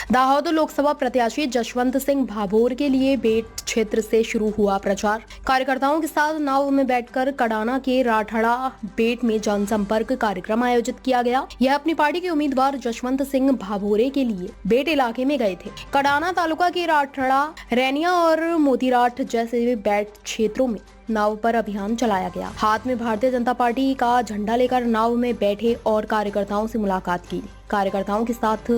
दाहोद लोकसभा प्रत्याशी जशवंत सिंह भाभोर के लिए बेट क्षेत्र से शुरू हुआ प्रचार। कार्यकर्ताओं के साथ नाव में बैठकर कडाना के राठड़ा बेट में जनसंपर्क कार्यक्रम आयोजित किया गया। यह अपनी पार्टी के उम्मीदवार जशवंत सिंह भाभोरे के लिए बेट इलाके में गए थे। कडाना तालुका के राठड़ा, रैनिया और मोतीराठ जैसे बेट क्षेत्रों में नाव पर अभियान चलाया गया। हाथ में भारतीय जनता पार्टी का झंडा लेकर नाव में बैठे और कार्यकर्ताओं से मुलाकात की। कार्यकर्ताओं के साथ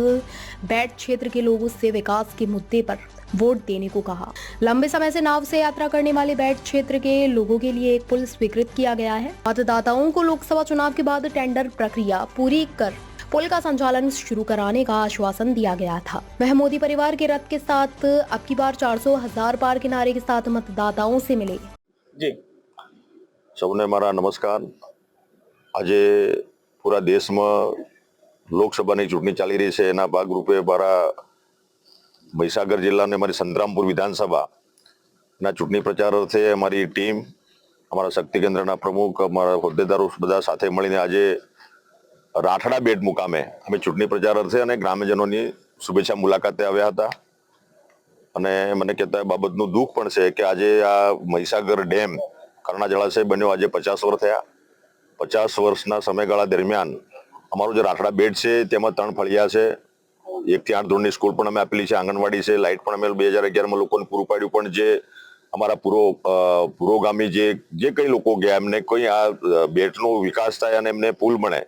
बेट क्षेत्र के लोगों से विकास के मुद्दे पर वोट देने को कहा। लंबे समय से नाव से यात्रा करने वाले बेट क्षेत्र के लोगों के लिए एक पुल स्वीकृत किया गया है। मतदाताओं को लोकसभा चुनाव के बाद टेंडर प्रक्रिया पूरी कर पुल का संचालन शुरू कराने का आश्वासन दिया गया था। वह मोदी परिवार के रथ के साथ अब की बार 400,000 पार के नारे के साथ मतदाताओं से मिले। जी સૌને મારા નમસ્કાર। આજે પૂરા દેશમાં લોકસભાની ચૂંટણી ચાલી રહી છે, એના ભાગરૂપે મારા મહીસાગર જિલ્લાને મારી સંતરામપુર વિધાનસભાના ચૂંટણી પ્રચાર અર્થે અમારી ટીમ, અમારા શક્તિ કેન્દ્રના પ્રમુખ, અમારા હોદ્દેદારો બધા સાથે મળીને આજે રાઠડા બેટ મુકામે અમે ચૂંટણી પ્રચાર અર્થે અને ગ્રામ્યજનોની શુભેચ્છા મુલાકાતે આવ્યા હતા। અને મને કહેતા બાબતનું દુઃખ પણ છે કે આજે આ મહીસાગર ડેમ કર્ણા જળાશય બન્યો આજે 50 વર્ષ થયા। 50 વર્ષના સમયગાળા દરમિયાન અમારું જે રાઠડા બેટ છે તેમાં 3 ફળિયા છે, 1 થી 8 ધોરણની સ્કૂલ પણ અમે આપેલી છે, આંગણવાડી છે, લાઇટ પણ અમે 2011માં લોકોને પૂરું પાડ્યું। પણ જે અમારા પુરોગામી જે કઈ લોકો ગયા એમને કોઈ આ બેટનો વિકાસ થાય અને એમને પુલ બને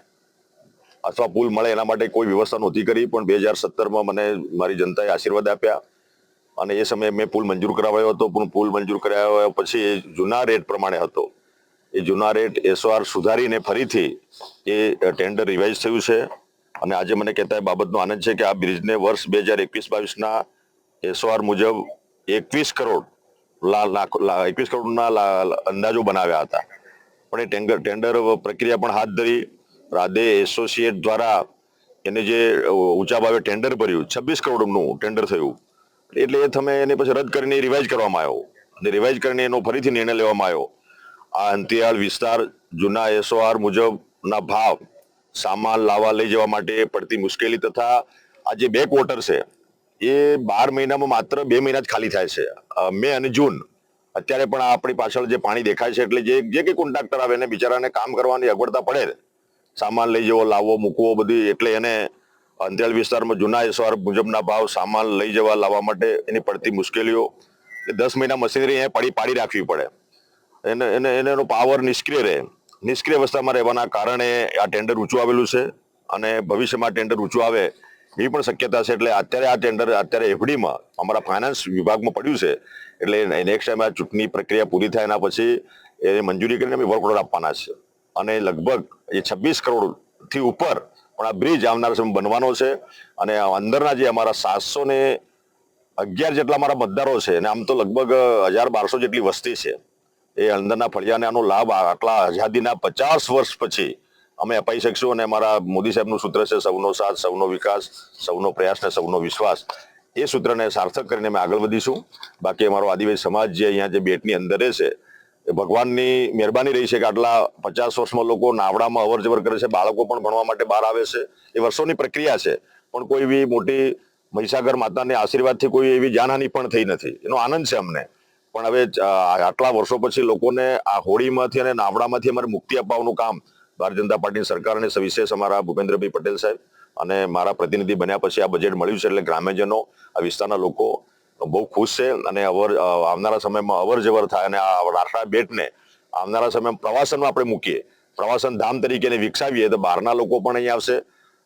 અથવા પુલ મળે એના માટે કોઈ વ્યવસ્થા નહોતી કરી। પણ 2017માં મને મારી જનતાએ આશીર્વાદ આપ્યા અને એ સમયે મેં પુલ મંજૂર કરાવ્યો હતો। પણ પુલ મંજૂર કરાવ્યા પછી એ જૂના રેટ પ્રમાણે હતો, એ જૂના રેટ SOR સુધારીને ફરીથી એ ટેન્ડર રિવાઇઝ થયું છે। અને આજે મને કહેતા એ બાબતનો આનંદ છે કે આ બ્રિજને વર્ષ 2021-22ના SOR મુજબ 21 કરોડના અંદાજો બનાવ્યા હતા। પણ એ ટેન્ડર પ્રક્રિયા પણ હાથ ધરી રાધે એસોસિએટ દ્વારા એને જે ઊંચા ભાવે ટેન્ડર ભર્યું 26 કરોડનું ટેન્ડર થયું। એટલે એ તમે એને પછી રદ કરીને રિવાઇઝ કરવામાં આવ્યો અને રિવાઇઝ કરીને એનો ફરીથી નિર્ણય લેવામાં આવ્યો। આ અંતિયાળ વિસ્તાર જૂના SOR મુજબના ભાવ સામાન લાવવા લઈ જવા માટે પડતી મુશ્કેલી તથા આ જે બેક વોટર છે એ 12 મહિનામાં માત્ર 2 મહિના જ ખાલી થાય છે, મે અને જૂન। અત્યારે પણ આપણી પાછળ જે પાણી દેખાય છે એટલે જે કંઈ કોન્ટ્રાક્ટર આવે એને બિચારાને કામ કરવાની અગવડતા પડે, સામાન લઈ જવો, લાવવો, મૂકવો બધી, એટલે એને અંતિયાળ વિસ્તારમાં જૂના SOR મુજબના ભાવ સામાન લઈ જવા લાવવા માટે એની પડતી મુશ્કેલીઓ, 10 મહિના મશીનરી પાડી રાખવી પડે, એનો પાવર નિષ્ક્રિય અવસ્થામાં રહેવાના કારણે આ ટેન્ડર ઊંચું આવેલું છે અને ભવિષ્યમાં ટેન્ડર ઊંચું આવે એવી પણ શક્યતા છે। એટલે અત્યારે આ ટેન્ડર FDમાં અમારા ફાઇનાન્સ વિભાગમાં પડ્યું છે। એટલે નેક્સ્ટ ટાઈમ આ ચૂંટણી પ્રક્રિયા પૂરી થાય એના પછી એને મંજૂરી કરીને અમે વર્ક ઓર્ડર આપવાના છે અને લગભગ એ 26 કરોડથી ઉપર પણ આ બ્રિજ આવનાર સમય બનવાનો છે। અને અંદરના જે અમારા 711 જેટલા અમારા મતદારો છે અને આમ તો લગભગ 1200 જેટલી વસ્તી છે, એ અંદરના ફળિયાને આનો લાભ આટલા આઝાદીના 50 વર્ષ પછી અમે અપાઈ શકશું। અને અમારા મોદી સાહેબનું સૂત્ર છે સૌનો સાથ, સૌનો વિકાસ, સૌનો પ્રયાસ ને સૌનો વિશ્વાસ, એ સૂત્રને સાર્થક કરીને અમે આગળ વધીશું। બાકી અમારો આદિવાસી સમાજ જે અહીંયા જે બેટની અંદર છે એ ભગવાનની મહેરબાની રહી છે કે આટલા 50 વર્ષમાં લોકો નાવડામાં અવર જવર કરે છે, બાળકો પણ ભણવા માટે બહાર આવે છે, એ વર્ષોની પ્રક્રિયા છે। પણ કોઈ એવી મોટી મહીસાગર માતાના આશીર્વાદથી કોઈ એવી જાનહાનિ પણ થઈ નથી, એનો આનંદ છે અમને। પણ હવે આટલા વર્ષો પછી લોકોને આ હોળીમાંથી અને નાવડામાંથી અમારે મુક્તિ અપાવવાનું કામ ભારતીય જનતા પાર્ટીની સરકાર અને સવિશેષ અમારા ભૂપેન્દ્રભાઈ પટેલ સાહેબ અને મારા પ્રતિનિધિ બન્યા પછી આ બજેટ મળ્યું છે। એટલે ગ્રામ્યજનો, આ વિસ્તારના લોકો બહુ ખુશ છે અને આવનારા સમયમાં અવર જવર થાય અને આ રાઠડા બેટને આવનારા સમયમાં પ્રવાસનમાં આપણે મૂકીએ, પ્રવાસન ધામ તરીકે એને વિકસાવીએ તો બહારના લોકો પણ અહીંયા આવશે।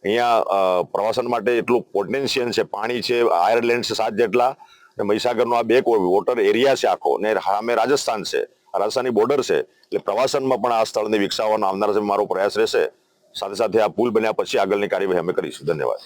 અહીંયા પ્રવાસન માટે એટલું પોટેન્શિયલ છે, પાણી છે, આયર્લેન્ડ છે 7 જેટલા, મહીસાગરનો આ બેક વોટર એરિયા છે આખો, ને સામે રાજસ્થાન છે, રાજસ્થાનની બોર્ડર છે, એટલે પ્રવાસનમાં પણ આ સ્થળને વિકસાવવાનો આવનારા સમયમાં મારો પ્રયાસ રહેશે। સાથે સાથે આ પુલ બન્યા પછી આગળની કાર્યવાહી અમે કરીશું। ધન્યવાદ।